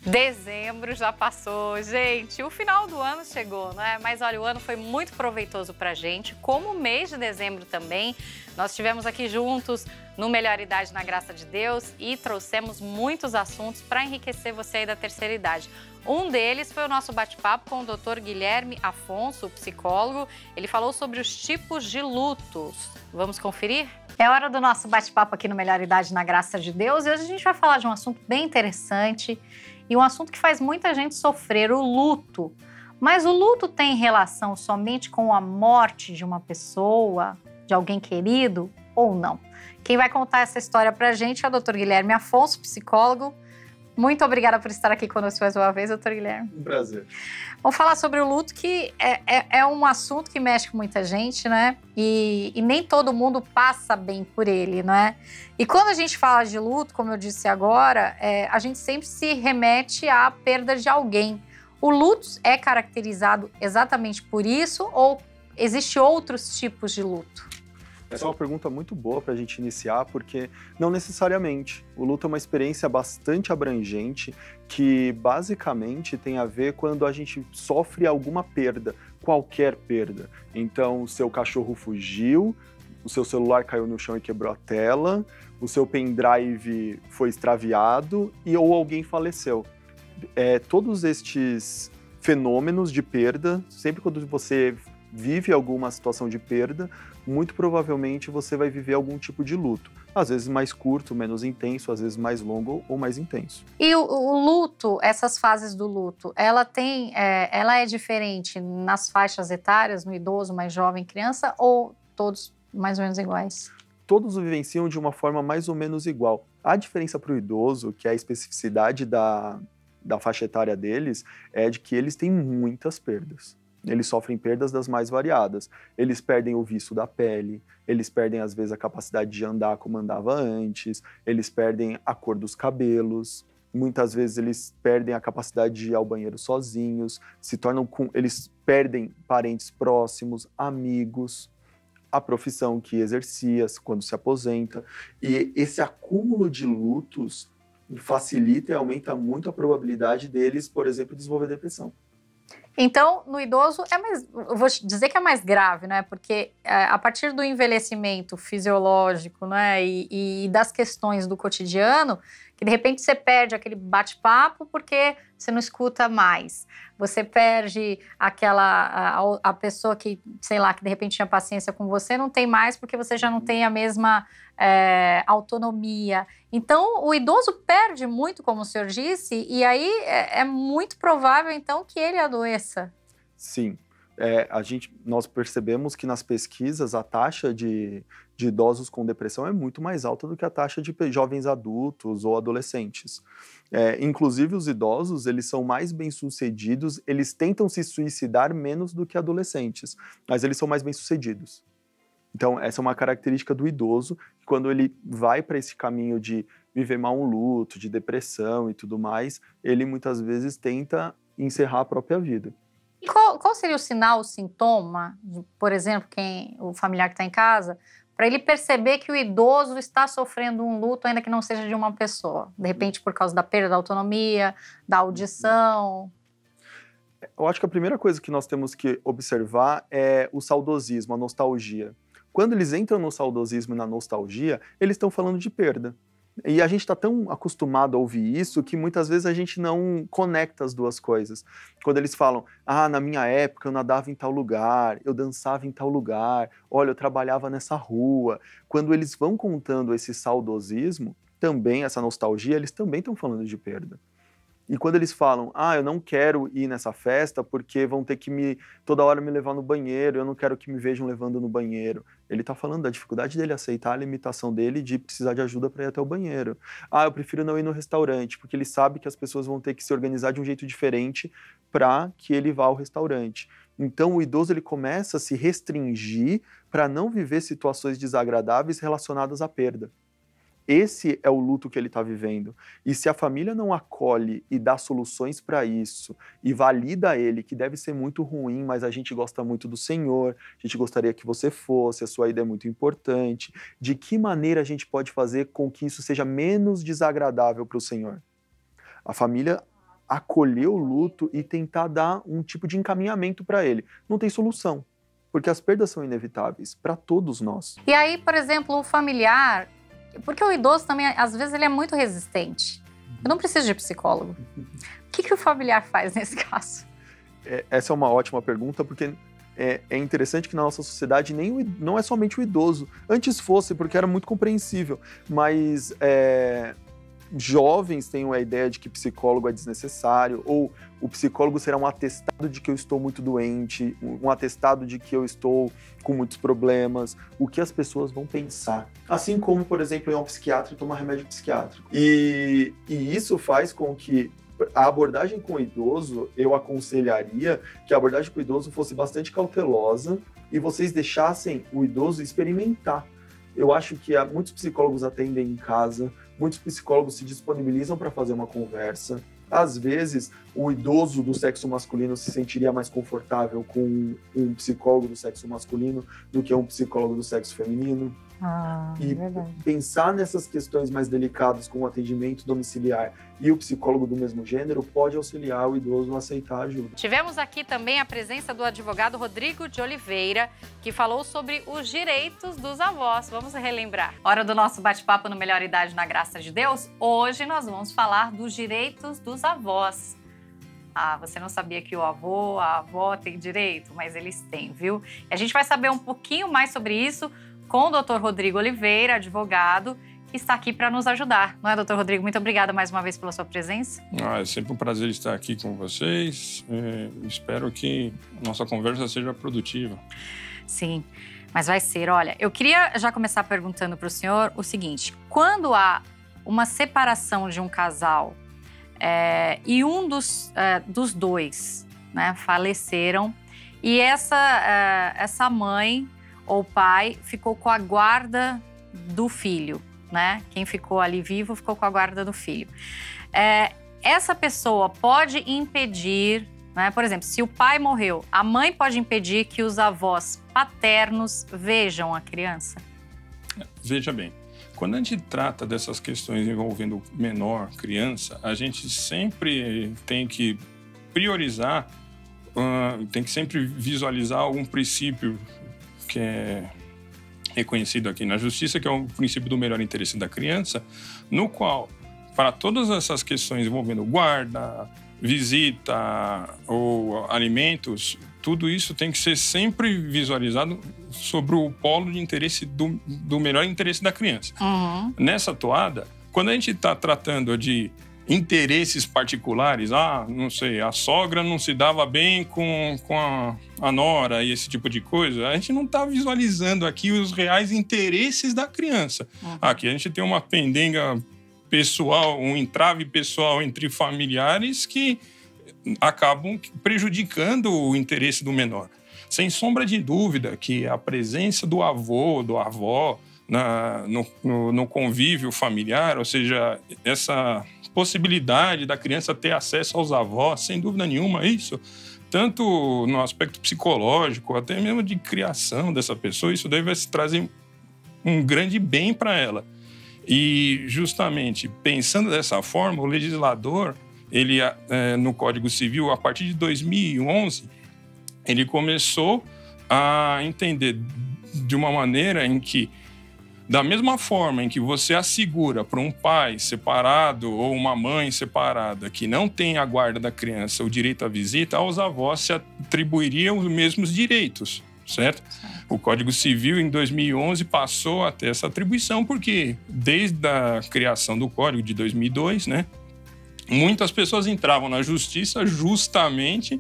Dezembro já passou, gente, o final do ano chegou, né? Mas olha, o ano foi muito proveitoso pra gente, como o mês de dezembro também. Nós estivemos aqui juntos no Melhor Idade na Graça de Deus e trouxemos muitos assuntos para enriquecer você aí da terceira idade. Um deles foi o nosso bate-papo com o Dr. Guilherme Afonso, psicólogo. Ele falou sobre os tipos de lutos. Vamos conferir? É hora do nosso bate-papo aqui no Melhor Idade na Graça de Deus e hoje a gente vai falar de um assunto bem interessante e um assunto que faz muita gente sofrer, o luto. Mas o luto tem relação somente com a morte de uma pessoa, de alguém querido ou não? Quem vai contar essa história pra gente é o Dr. Guilherme Afonso, psicólogo. Muito obrigada por estar aqui conosco mais uma vez, doutor Guilherme. Um prazer. Vamos falar sobre o luto, que é um assunto que mexe com muita gente, né? E nem todo mundo passa bem por ele, né? E quando a gente fala de luto, como eu disse agora, a gente sempre se remete à perda de alguém. O luto é caracterizado exatamente por isso ou existem outros tipos de luto? Essa é uma pergunta muito boa para a gente iniciar, porque não necessariamente. O luto é uma experiência bastante abrangente que basicamente tem a ver quando a gente sofre alguma perda, qualquer perda. Então, o seu cachorro fugiu, o seu celular caiu no chão e quebrou a tela, o seu pendrive foi extraviado ou alguém faleceu. Todos estes fenômenos de perda, sempre quando você vive alguma situação de perda, muito provavelmente você vai viver algum tipo de luto. Às vezes mais curto, menos intenso, às vezes mais longo ou mais intenso. E o luto, essas fases do luto, ela é diferente nas faixas etárias, no idoso, mais jovem, criança, ou todos mais ou menos iguais? Todos o vivenciam de uma forma mais ou menos igual. A diferença para o idoso, que é a especificidade da faixa etária deles, é de que eles têm muitas perdas. Eles sofrem perdas das mais variadas. Eles perdem o viço da pele, eles perdem, às vezes, a capacidade de andar como andava antes, eles perdem a cor dos cabelos, muitas vezes eles perdem a capacidade de ir ao banheiro sozinhos, eles perdem parentes próximos, amigos, a profissão que exercia quando se aposenta. E esse acúmulo de lutos facilita e aumenta muito a probabilidade deles, por exemplo, desenvolver depressão. Então, no idoso, eu vou dizer que é mais grave, né? Porque a partir do envelhecimento fisiológico, né? E das questões do cotidiano, que de repente você perde aquele bate-papo porque você não escuta mais. Você perde a pessoa que, sei lá, que de repente tinha paciência com você, não tem mais porque você já não tem a mesma autonomia. Então, o idoso perde muito, como o senhor disse, e aí é muito provável, então, que ele adoeça. Sim. Nós percebemos que nas pesquisas a taxa de idosos com depressão é muito mais alta do que a taxa de jovens adultos ou adolescentes. Inclusive, os idosos, eles são mais bem-sucedidos, eles tentam se suicidar menos do que adolescentes, mas eles são mais bem-sucedidos. Então, essa é uma característica do idoso, que quando ele vai para esse caminho de viver mal um luto, de depressão e tudo mais, ele muitas vezes tenta encerrar a própria vida. E qual seria o sinal, o sintoma, por exemplo, o familiar que está em casa, para ele perceber que o idoso está sofrendo um luto, ainda que não seja de uma pessoa? De repente, por causa da perda da autonomia, da audição? Eu acho que a primeira coisa que nós temos que observar é o saudosismo, a nostalgia. Quando eles entram no saudosismo e na nostalgia, eles estão falando de perda. E a gente está tão acostumado a ouvir isso que muitas vezes a gente não conecta as duas coisas. Quando eles falam, na minha época eu nadava em tal lugar, eu dançava em tal lugar, olha, eu trabalhava nessa rua. Quando eles vão contando esse saudosismo, também essa nostalgia, eles também estão falando de perda. E quando eles falam, eu não quero ir nessa festa porque vão ter que toda hora me levar no banheiro, eu não quero que me vejam levando no banheiro. Ele está falando da dificuldade dele aceitar a limitação dele de precisar de ajuda para ir até o banheiro. Eu prefiro não ir no restaurante, porque ele sabe que as pessoas vão ter que se organizar de um jeito diferente para que ele vá ao restaurante. Então o idoso ele começa a se restringir para não viver situações desagradáveis relacionadas à perda. Esse é o luto que ele está vivendo. E se a família não acolhe e dá soluções para isso e valida ele, que deve ser muito ruim, mas a gente gosta muito do Senhor, a gente gostaria que você fosse, a sua ida é muito importante, de que maneira a gente pode fazer com que isso seja menos desagradável para o Senhor? A família acolher o luto e tentar dar um tipo de encaminhamento para ele. Não tem solução, porque as perdas são inevitáveis para todos nós. E aí, por exemplo, o familiar, porque o idoso também, às vezes, ele é muito resistente. Eu não preciso de psicólogo. O que o familiar faz nesse caso? Essa é uma ótima pergunta, porque é interessante que na nossa sociedade não é somente o idoso. Antes fosse, porque era muito compreensível, mas jovens têm a ideia de que psicólogo é desnecessário, ou o psicólogo será um atestado de que eu estou muito doente, um atestado de que eu estou com muitos problemas, o que as pessoas vão pensar. Assim como, por exemplo, ir a um psiquiatra e tomar remédio psiquiátrico. E isso faz com que a abordagem com o idoso, eu aconselharia que a abordagem com o idoso fosse bastante cautelosa e vocês deixassem o idoso experimentar. Eu acho que muitos psicólogos atendem em casa, muitos psicólogos se disponibilizam para fazer uma conversa. Às vezes, o idoso do sexo masculino se sentiria mais confortável com um psicólogo do sexo masculino do que um psicólogo do sexo feminino. E verdade. Pensar nessas questões mais delicadas como o atendimento domiciliar e o psicólogo do mesmo gênero pode auxiliar o idoso a aceitar ajuda. Tivemos aqui também a presença do advogado Rodrigo de Oliveira, que falou sobre os direitos dos avós. Vamos relembrar. Hora do nosso bate-papo no Melhor Idade na Graça de Deus. Hoje nós vamos falar dos direitos dos avós. Você não sabia que o avô, a avó tem direito? Mas eles têm, viu? E a gente vai saber um pouquinho mais sobre isso com o Dr. Rodrigo Oliveira, advogado, que está aqui para nos ajudar. Não é, Dr. Rodrigo? Muito obrigada mais uma vez pela sua presença. É sempre um prazer estar aqui com vocês. Espero que nossa conversa seja produtiva. Sim, mas vai ser. Olha, eu queria já começar perguntando para o senhor o seguinte. Quando há uma separação de um casal e um dos dois, né, faleceram e essa mãe ou pai ficou com a guarda do filho, né? Quem ficou ali vivo ficou com a guarda do filho. Essa pessoa pode impedir, né? Por exemplo, se o pai morreu, a mãe pode impedir que os avós paternos vejam a criança? Veja bem, quando a gente trata dessas questões envolvendo menor, criança, a gente sempre tem que priorizar, tem que sempre visualizar algum princípio que é reconhecido aqui na justiça, que é o princípio do melhor interesse da criança, no qual, para todas essas questões envolvendo guarda, visita ou alimentos, tudo isso tem que ser sempre visualizado sobre o polo de interesse do melhor interesse da criança. Uhum. Nessa toada, quando a gente está tratando de interesses particulares, não sei, a sogra não se dava bem com a nora e esse tipo de coisa, a gente não está visualizando aqui os reais interesses da criança. Uhum. Aqui a gente tem uma pendenga pessoal, um entrave pessoal entre familiares que acabam prejudicando o interesse do menor. Sem sombra de dúvida que a presença do avô, do avó, no convívio familiar, ou seja, essa possibilidade da criança ter acesso aos avós, sem dúvida nenhuma, isso, tanto no aspecto psicológico, até mesmo de criação dessa pessoa, isso deve trazer um grande bem para ela. E, justamente, pensando dessa forma, o legislador, ele, no Código Civil, a partir de 2011, ele começou a entender de uma maneira em que, da mesma forma em que você assegura para um pai separado ou uma mãe separada que não tem a guarda da criança o direito à visita, aos avós se atribuiriam os mesmos direitos, certo? O Código Civil, em 2011, passou a ter essa atribuição porque, desde a criação do Código de 2002, né, muitas pessoas entravam na justiça justamente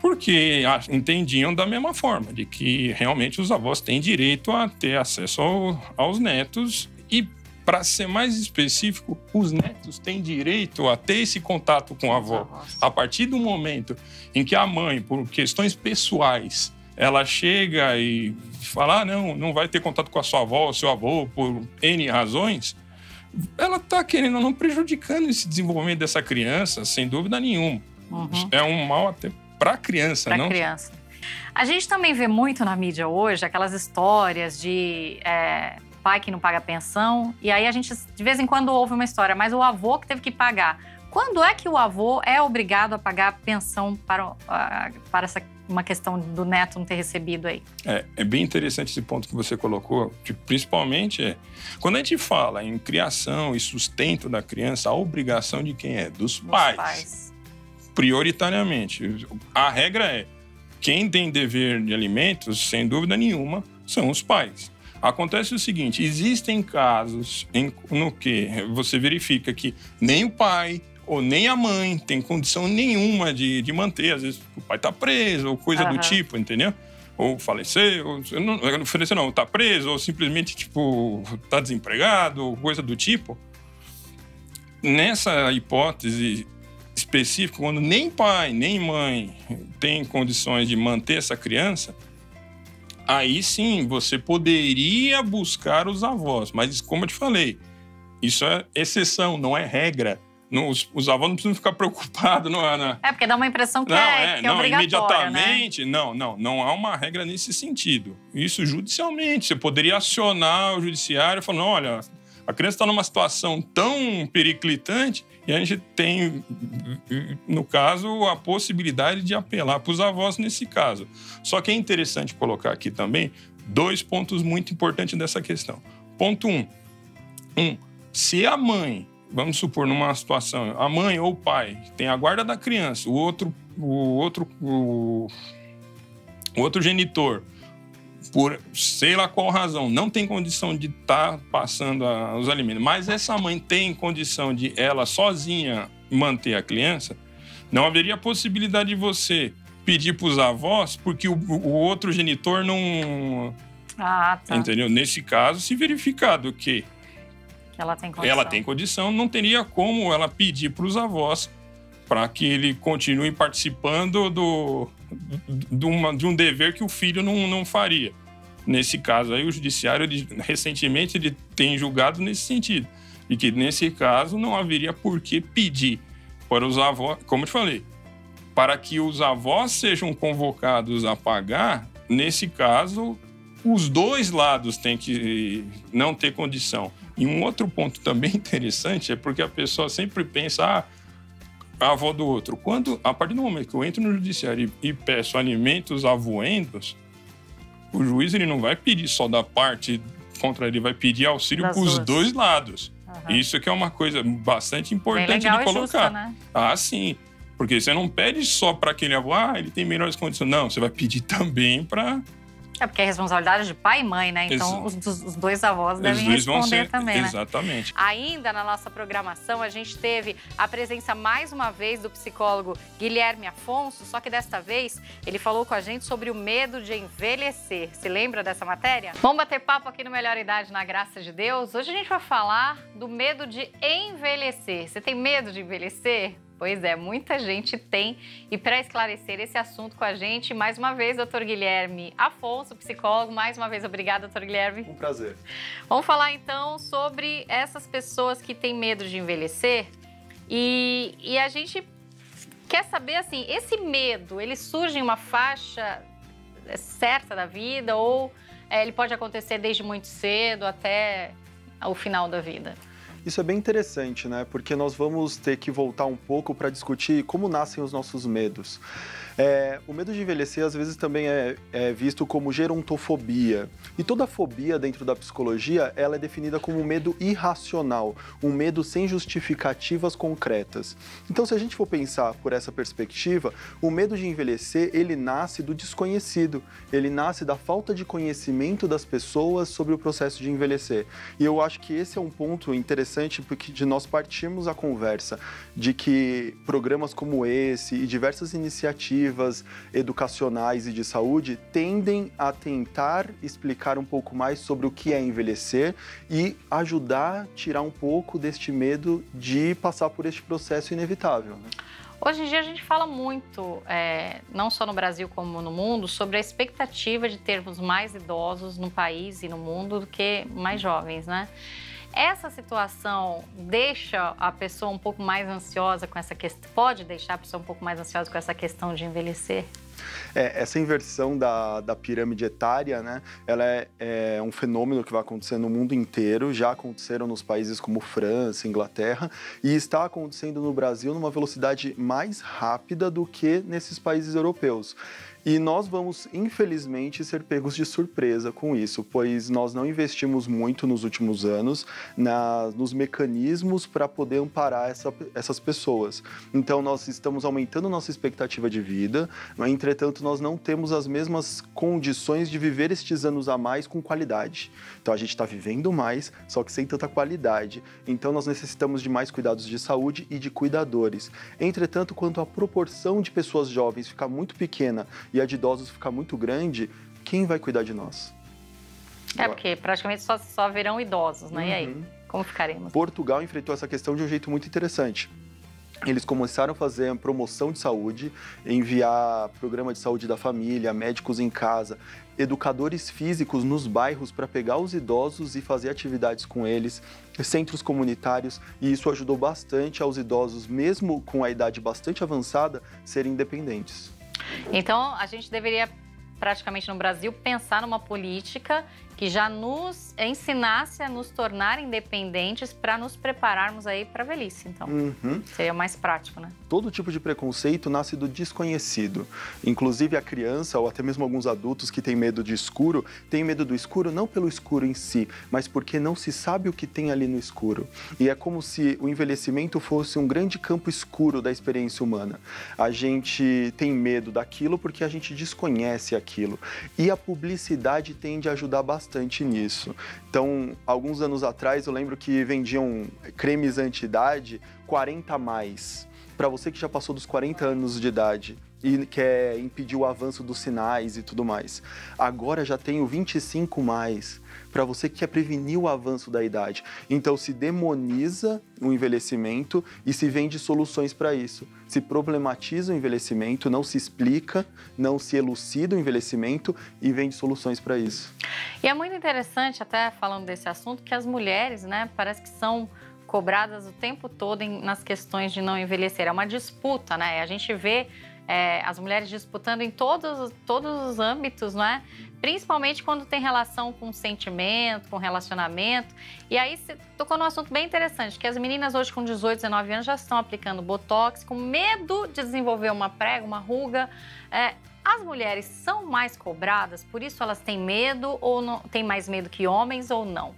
porque entendiam da mesma forma, de que realmente os avós têm direito a ter acesso aos netos e, para ser mais específico, os netos têm direito a ter esse contato com a avó. A partir do momento em que a mãe, por questões pessoais, ela chega e fala, não vai ter contato com a sua avó, o seu avô, por N razões, ela está querendo ou não prejudicando esse desenvolvimento dessa criança, sem dúvida nenhuma. Uhum. É um mal até para a criança, não? Para a criança. A gente também vê muito na mídia hoje aquelas histórias de pai que não paga pensão. E aí a gente, de vez em quando, ouve uma história, mas o avô que teve que pagar Quando é que o avô é obrigado a pagar pensão para uma questão do neto não ter recebido aí? É bem interessante esse ponto que você colocou, que principalmente quando a gente fala em criação e sustento da criança, a obrigação de quem é? Dos pais. Prioritariamente. A regra é, quem tem dever de alimentos, sem dúvida nenhuma, são os pais. Acontece o seguinte, existem casos no que você verifica que nem o pai ou nem a mãe tem condição nenhuma de manter. Às vezes o pai tá preso ou coisa do tipo, entendeu? Ou faleceu, ou tá preso, ou simplesmente, tipo, tá desempregado, ou coisa do tipo. Nessa hipótese específica, quando nem pai, nem mãe tem condições de manter essa criança, aí sim, você poderia buscar os avós. Mas, como eu te falei, isso é exceção, não é regra. Os avós não precisam ficar preocupados. Porque dá uma impressão que é obrigatório, imediatamente, né? Não há uma regra nesse sentido. Isso judicialmente. Você poderia acionar o judiciário falando, olha, a criança está numa situação tão periclitante e a gente tem, no caso, a possibilidade de apelar para os avós nesse caso. Só que é interessante colocar aqui também 2 pontos muito importantes dessa questão. Ponto 1. Se a mãe, vamos supor, numa situação, a mãe ou o pai tem a guarda da criança, o outro genitor, por sei lá qual razão, não tem condição de estar passando os alimentos, mas essa mãe tem condição de ela sozinha manter a criança, não haveria possibilidade de você pedir para os avós, porque o outro genitor não... Tá. Entendeu? Nesse caso, se verificado que ela tem condição, não teria como ela pedir para os avós para que ele continue participando de um dever que o filho não faria. Nesse caso aí, o judiciário, recentemente, ele tem julgado nesse sentido. E que, nesse caso, não haveria por que pedir para os avós, como eu te falei, para que os avós sejam convocados a pagar, nesse caso, os 2 lados têm que não ter condição. E um outro ponto também interessante é porque a pessoa sempre pensa, a avó do outro. A partir do momento que eu entro no judiciário e peço alimentos avoendos, o juiz ele não vai pedir só da parte contra ele, vai pedir auxílio para os 2 lados. Isso que é uma coisa bastante importante de colocar. Justa, né? Sim. Porque você não pede só para aquele avô, ele tem melhores condições. Não, você vai pedir também para... porque é responsabilidade de pai e mãe, né? Então, os 2 avós devem responder também, né? Exatamente. Ainda na nossa programação, a gente teve a presença, mais uma vez, do psicólogo Guilherme Afonso, só que desta vez ele falou com a gente sobre o medo de envelhecer. Se lembra dessa matéria? Vamos bater papo aqui no Melhor Idade, na graça de Deus. Hoje a gente vai falar do medo de envelhecer. Você tem medo de envelhecer? Pois é, muita gente tem. E para esclarecer esse assunto com a gente, mais uma vez, doutor Guilherme Afonso, psicólogo. Mais uma vez, obrigada, doutor Guilherme. Um prazer. Vamos falar, então, sobre essas pessoas que têm medo de envelhecer. E a gente quer saber, assim, esse medo, ele surge em uma faixa certa da vida ou ele pode acontecer desde muito cedo até o final da vida? Isso é bem interessante, né? Porque nós vamos ter que voltar um pouco para discutir como nascem os nossos medos. O medo de envelhecer, às vezes, também é visto como gerontofobia. E toda fobia dentro da psicologia, ela é definida como um medo irracional, um medo sem justificativas concretas. Então, se a gente for pensar por essa perspectiva, o medo de envelhecer, ele nasce do desconhecido. Ele nasce da falta de conhecimento das pessoas sobre o processo de envelhecer. E eu acho que esse é um ponto interessante, porque de nós partirmos a conversa de que programas como esse e diversas iniciativas educacionais e de saúde tendem a tentar explicar um pouco mais sobre o que é envelhecer e ajudar a tirar um pouco deste medo de passar por este processo inevitável, né? Hoje em dia a gente fala muito, não só no Brasil como no mundo, sobre a expectativa de termos mais idosos no país e no mundo do que mais jovens, né? Essa situação deixa a pessoa um pouco mais ansiosa com essa questão? Pode deixar a pessoa um pouco mais ansiosa com essa questão de envelhecer? Essa inversão da pirâmide etária, né, ela é um fenômeno que vai acontecer no mundo inteiro, já aconteceram nos países como França, Inglaterra, e está acontecendo no Brasil numa velocidade mais rápida do que nesses países europeus. E nós vamos, infelizmente, ser pegos de surpresa com isso, pois nós não investimos muito nos últimos anos nos mecanismos para poder amparar essas pessoas. Então, nós estamos aumentando nossa expectativa de vida, entretanto, nós não temos as mesmas condições de viver estes anos a mais com qualidade. Então, a gente está vivendo mais, só que sem tanta qualidade. Então, nós necessitamos de mais cuidados de saúde e de cuidadores. Entretanto, quanto a proporção de pessoas jovens ficar muito pequena e a de idosos ficar muito grande, quem vai cuidar de nós? Porque praticamente só virão idosos, né? E aí, como ficaremos? Portugal enfrentou essa questão de um jeito muito interessante. Eles começaram a fazer a promoção de saúde, enviar programa de saúde da família, médicos em casa, educadores físicos nos bairros para pegar os idosos e fazer atividades com eles, centros comunitários, e isso ajudou bastante aos idosos, mesmo com a idade bastante avançada, serem independentes. Então, a gente deveria, praticamente no Brasil, pensar numa política que já nos ensinasse a nos tornar independentes para nos prepararmos aí para a velhice, então. Seria mais prático, né? Todo tipo de preconceito nasce do desconhecido. Inclusive a criança ou até mesmo alguns adultos que têm medo de escuro, têm medo do escuro não pelo escuro em si, mas porque não se sabe o que tem ali no escuro. E é como se o envelhecimento fosse um grande campo escuro da experiência humana. A gente tem medo daquilo porque a gente desconhece aquilo. E a publicidade tende a ajudar bastante nisso. Então, alguns anos atrás, eu lembro que vendiam cremes anti-idade 40 a mais. Para você que já passou dos 40 anos de idade e quer impedir o avanço dos sinais e tudo mais. Agora já tem o 25 mais, para você que quer prevenir o avanço da idade. Então se demoniza o envelhecimento e se vende soluções para isso. Se problematiza o envelhecimento, não se explica, não se elucida o envelhecimento e vende soluções para isso. E é muito interessante, até falando desse assunto, que as mulheres, né, parece que são cobradas o tempo todo nas questões de não envelhecer. É uma disputa, né? A gente vê as mulheres disputando em todos os âmbitos, não é? Principalmente quando tem relação com sentimento, com relacionamento. E aí você tocou num assunto bem interessante, que as meninas hoje com 18, 19 anos já estão aplicando botox, com medo de desenvolver uma prega, uma ruga. As mulheres são mais cobradas, por isso elas têm medo ou não, têm mais medo que homens ou não?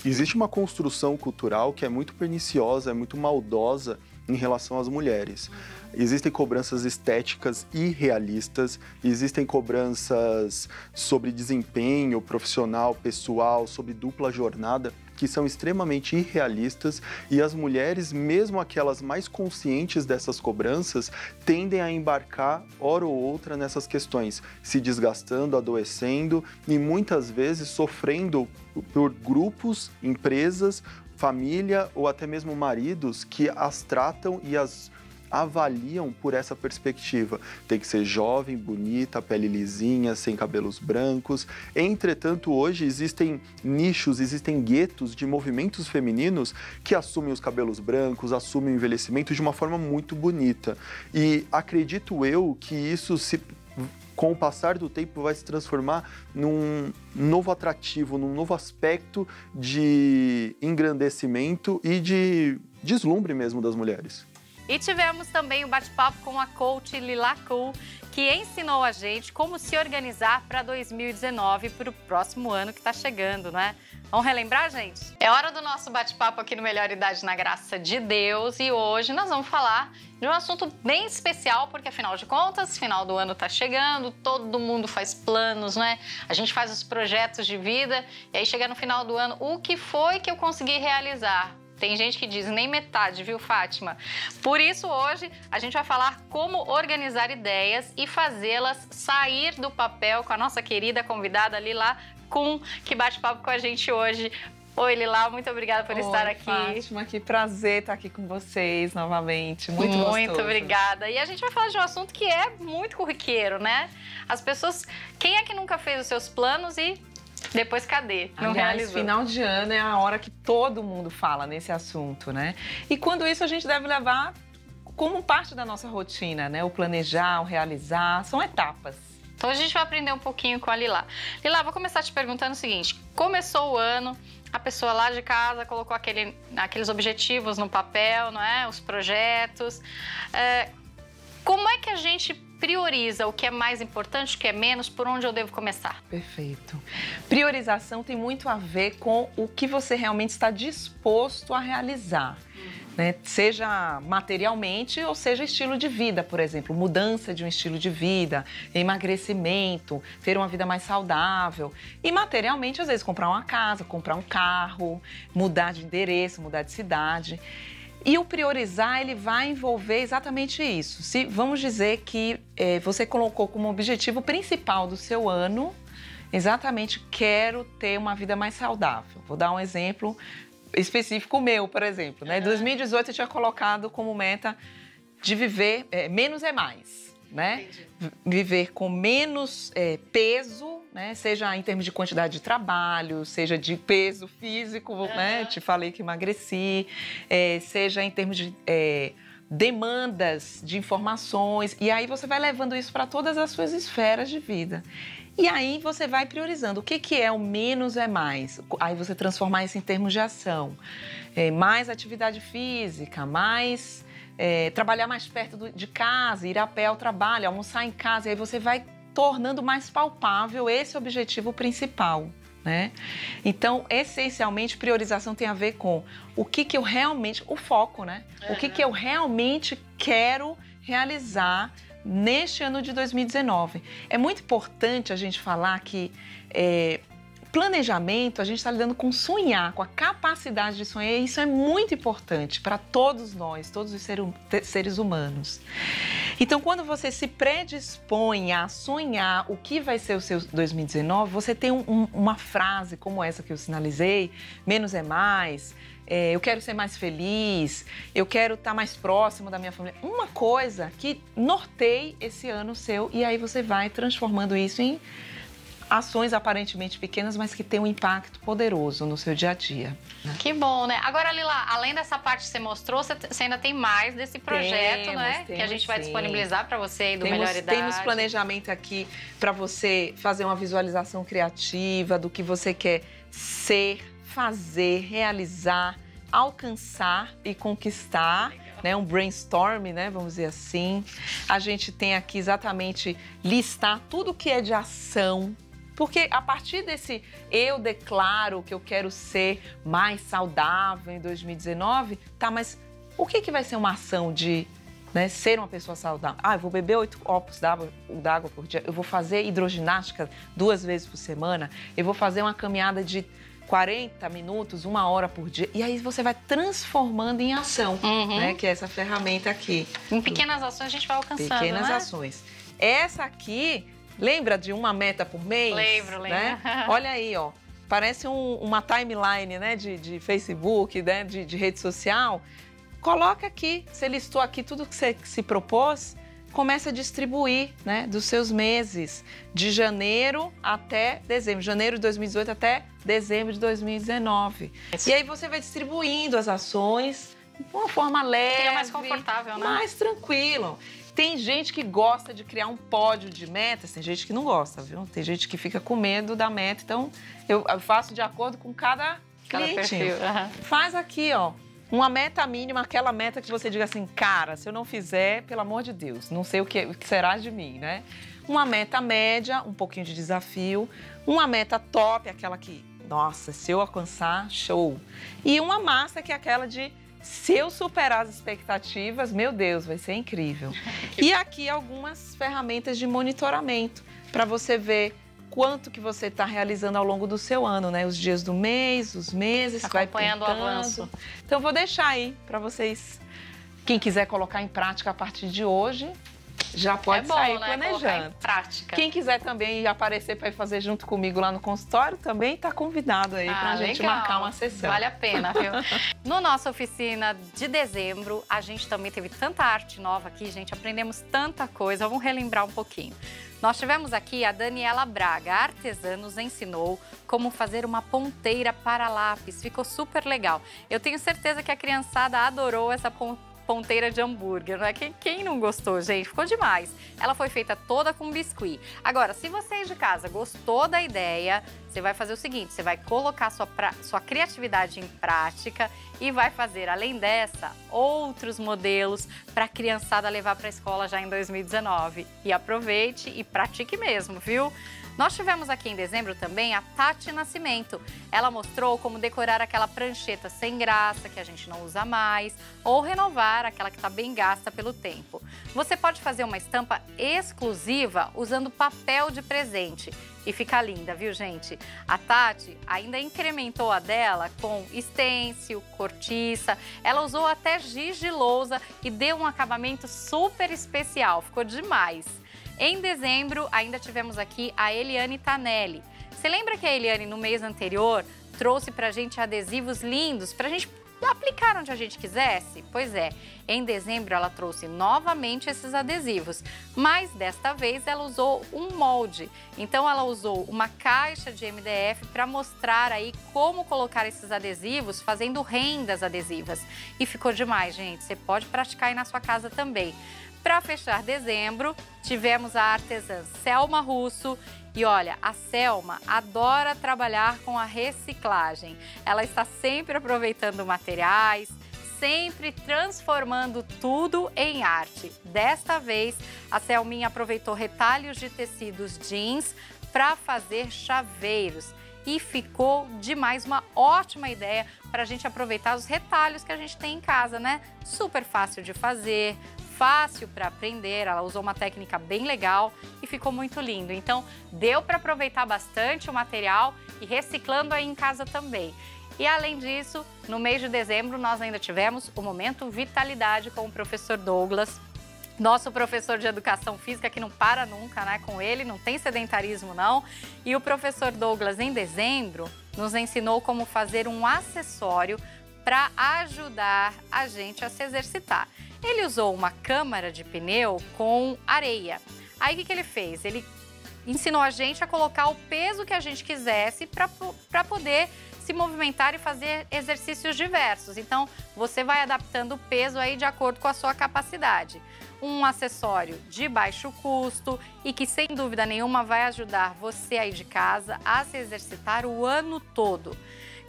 Existe uma construção cultural que é muito perniciosa, é muito maldosa em relação às mulheres. Existem cobranças estéticas irrealistas, existem cobranças sobre desempenho profissional, pessoal, sobre dupla jornada, que são extremamente irrealistas, e as mulheres, mesmo aquelas mais conscientes dessas cobranças, tendem a embarcar hora ou outra nessas questões, se desgastando, adoecendo e muitas vezes sofrendo por grupos, empresas, família ou até mesmo maridos que as tratam e as avaliam por essa perspectiva. Tem que ser jovem, bonita, pele lisinha, sem cabelos brancos. Entretanto, hoje existem nichos, existem guetos de movimentos femininos que assumem os cabelos brancos, assumem o envelhecimento de uma forma muito bonita. E acredito eu que isso com o passar do tempo vai se transformar num novo atrativo, num novo aspecto de engrandecimento e de deslumbre mesmo das mulheres. E tivemos também o bate-papo com a coach Lila Cool, que ensinou a gente como se organizar para 2019, para o próximo ano que está chegando, né? Vamos relembrar, gente? É hora do nosso bate-papo aqui no Melhor Idade na Graça de Deus, e hoje nós vamos falar de um assunto bem especial, porque afinal de contas, final do ano está chegando, todo mundo faz planos, né? A gente faz os projetos de vida, e aí chega no final do ano, o que foi que eu consegui realizar? Tem gente que diz nem metade, viu, Fátima? Por isso, hoje, a gente vai falar como organizar ideias e fazê-las sair do papel com a nossa querida convidada Lila Cool, que bate papo com a gente hoje. Oi, Lila, muito obrigada por estar aqui. Fátima, que prazer estar aqui com vocês novamente. Muito gostoso. Muito obrigada. E a gente vai falar de um assunto que é muito corriqueiro, né? As pessoas... Quem é que nunca fez os seus planos e Depois cadê? Não Aliás, realizou. final de ano é a hora que todo mundo fala nesse assunto, né? E quando isso a gente deve levar como parte da nossa rotina, né? O planejar, o realizar, são etapas. Então a gente vai aprender um pouquinho com a Lila. Lila, vou começar te perguntando o seguinte: começou o ano, a pessoa lá de casa colocou aqueles objetivos no papel, não é? Os projetos. Como é que a gente prioriza o que é mais importante, o que é menos, por onde eu devo começar? Perfeito. Priorização tem muito a ver com o que você realmente está disposto a realizar. Né? Seja materialmente ou seja estilo de vida, por exemplo, mudança de um estilo de vida, emagrecimento, ter uma vida mais saudável. E materialmente, às vezes, comprar uma casa, comprar um carro, mudar de endereço, mudar de cidade. E o priorizar, ele vai envolver exatamente isso. Se vamos dizer que você colocou como objetivo principal do seu ano, exatamente, quero ter uma vida mais saudável. Vou dar um exemplo específico meu, por exemplo. Em 2018, eu tinha colocado como meta de viver menos é mais. Né? Viver com menos peso, né? Seja em termos de quantidade de trabalho, seja de peso físico, né? Te falei que emagreci, seja em termos de demandas de informações, e aí você vai levando isso para todas as suas esferas de vida. E aí você vai priorizando. O que é o menos é mais? Aí você transformar isso em termos de ação. Mais atividade física, mais... trabalhar mais perto de casa, ir a pé ao trabalho, almoçar em casa, e aí você vai tornando mais palpável esse objetivo principal, né? Então, essencialmente, priorização tem a ver com o que eu realmente, o foco, né? O que eu realmente quero realizar neste ano de 2019. É muito importante a gente falar que planejamento, a gente está lidando com sonhar, com a capacidade de sonhar, e isso é muito importante para todos nós, todos os seres humanos. Então, quando você se predispõe a sonhar o que vai ser o seu 2019, você tem uma frase como essa que eu sinalizei, menos é mais, eu quero ser mais feliz, eu quero estar mais próximo da minha família. Uma coisa que norteie esse ano seu, e aí você vai transformando isso em ações aparentemente pequenas, mas que têm um impacto poderoso no seu dia a dia. Né? Que bom, né? Agora, Lila, além dessa parte que você mostrou, você ainda tem mais desse projeto, né? Que a gente vai disponibilizar para você aí do Melhor Idade. Temos planejamento aqui para você fazer uma visualização criativa do que você quer ser, fazer, realizar, alcançar e conquistar. Né, um brainstorm, né, vamos dizer assim. A gente tem aqui exatamente listar tudo que é de ação, porque a partir desse eu declaro que eu quero ser mais saudável em 2019, tá, mas o que vai ser uma ação de ser uma pessoa saudável? Eu vou beber 8 copos d'água por dia, eu vou fazer hidroginástica 2 vezes por semana, eu vou fazer uma caminhada de 40 minutos, 1 hora por dia. E aí você vai transformando em ação, né? Que é essa ferramenta aqui. Em pequenas ações a gente vai alcançando, pequenas né? ações. Essa aqui, lembra de uma meta por mês? Lembro. Né? Olha aí, ó. Parece uma timeline, né? De Facebook, né? De rede social. Coloca aqui, você listou aqui tudo que você se propôs, começa a distribuir, né, dos seus meses, de janeiro até dezembro, janeiro de 2018 até dezembro de 2019. E aí você vai distribuindo as ações de uma forma leve. Que é mais confortável, né? Mais tranquilo. Tem gente que gosta de criar um pódio de metas, tem gente que não gosta, viu? Tem gente que fica com medo da meta, então eu faço de acordo com cada cliente. Perfil. Faz aqui, ó. Uma meta mínima, aquela meta que você diga assim, cara, se eu não fizer, pelo amor de Deus, não sei o que será de mim, né? Uma meta média, um pouquinho de desafio. Uma meta top, aquela que, nossa, se eu alcançar, show. E uma massa, que é aquela de, se eu superar as expectativas, meu Deus, vai ser incrível. E aqui algumas ferramentas de monitoramento, para você ver quanto que você está realizando ao longo do seu ano, né? Os dias do mês, os meses, acompanhando o avanço. Então, vou deixar aí para vocês, quem quiser colocar em prática a partir de hoje, já pode sair planejando. Colocar em prática. Quem quiser também aparecer para ir fazer junto comigo lá no consultório, também está convidado aí para a gente marcar uma sessão. Vale a pena, viu? No nossa oficina de dezembro, a gente também teve tanta arte nova aqui, gente, aprendemos tanta coisa. Vamos relembrar um pouquinho. Nós tivemos aqui a Daniela Braga, a artesã, nos ensinou como fazer uma ponteira para lápis. Ficou super legal. Eu tenho certeza que a criançada adorou essa ponteira de hambúrguer, não é? Quem não gostou, gente? Ficou demais. Ela foi feita toda com biscuit. Agora, se você aí de casa gostou da ideia, você vai fazer o seguinte, você vai colocar sua criatividade em prática e vai fazer, além dessa, outros modelos para a criançada levar para a escola já em 2019. E aproveite e pratique mesmo, viu? Nós tivemos aqui em dezembro também a Tati Nascimento. Ela mostrou como decorar aquela prancheta sem graça, que a gente não usa mais, ou renovar aquela que está bem gasta pelo tempo. Você pode fazer uma estampa exclusiva usando papel de presente. E fica linda, viu, gente? A Tati ainda incrementou a dela com stencil, cortiça. Ela usou até giz de lousa e deu um acabamento super especial. Ficou demais. Em dezembro, ainda tivemos aqui a Eliane Tanelli. Você lembra que a Eliane, no mês anterior, trouxe pra gente adesivos lindos pra gente aplicar onde a gente quisesse? Pois é, em dezembro ela trouxe novamente esses adesivos, mas desta vez ela usou um molde. Então ela usou uma caixa de MDF para mostrar aí como colocar esses adesivos fazendo rendas adesivas. E ficou demais, gente. Você pode praticar aí na sua casa também. Para fechar dezembro, tivemos a artesã Selma Russo. E olha, a Selma adora trabalhar com a reciclagem. Ela está sempre aproveitando materiais, sempre transformando tudo em arte. Desta vez, a Selminha aproveitou retalhos de tecidos jeans para fazer chaveiros. E ficou demais, uma ótima ideia para a gente aproveitar os retalhos que a gente tem em casa, né? Super fácil de fazer, fácil para aprender, ela usou uma técnica bem legal e ficou muito lindo. Então, deu para aproveitar bastante o material e reciclando aí em casa também. E além disso, no mês de dezembro, nós ainda tivemos o Momento Vitalidade com o professor Douglas, nosso professor de educação física, que não para nunca, né, com ele, não tem sedentarismo não. E o professor Douglas, em dezembro, nos ensinou como fazer um acessório para ajudar a gente a se exercitar. Ele usou uma câmara de pneu com areia. Aí o que ele fez? Ele ensinou a gente a colocar o peso que a gente quisesse para poder se movimentar e fazer exercícios diversos. Então, você vai adaptando o peso aí de acordo com a sua capacidade. Um acessório de baixo custo e que, sem dúvida nenhuma, vai ajudar você aí de casa a se exercitar o ano todo.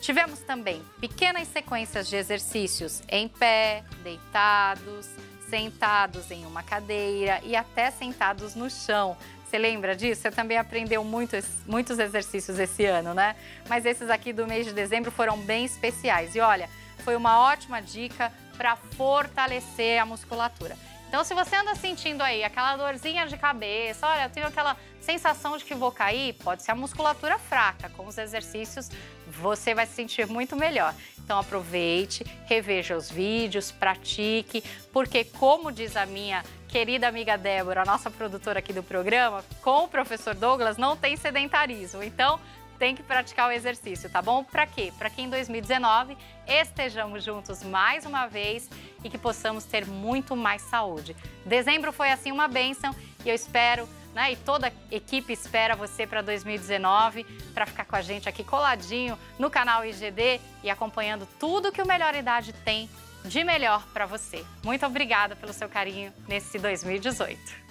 Tivemos também pequenas sequências de exercícios em pé, deitados, sentados em uma cadeira e até sentados no chão. Você lembra disso? Você também aprendeu muitos exercícios esse ano, né? Mas esses aqui do mês de dezembro foram bem especiais. E olha, foi uma ótima dica para fortalecer a musculatura. Então, se você anda sentindo aí aquela dorzinha de cabeça, olha, eu tenho aquela sensação de que vou cair, pode ser a musculatura fraca. Com os exercícios, você vai se sentir muito melhor. Então, aproveite, reveja os vídeos, pratique, porque, como diz a minha querida amiga Débora, a nossa produtora aqui do programa, com o professor Douglas não tem sedentarismo. Então, tem que praticar o exercício, tá bom? Para quê? Para que em 2019 estejamos juntos mais uma vez e que possamos ter muito mais saúde. Dezembro foi assim uma bênção e eu espero, né, e toda a equipe espera você para 2019 para ficar com a gente aqui coladinho no canal IGD e acompanhando tudo que o Melhor Idade tem de melhor para você. Muito obrigada pelo seu carinho nesse 2018.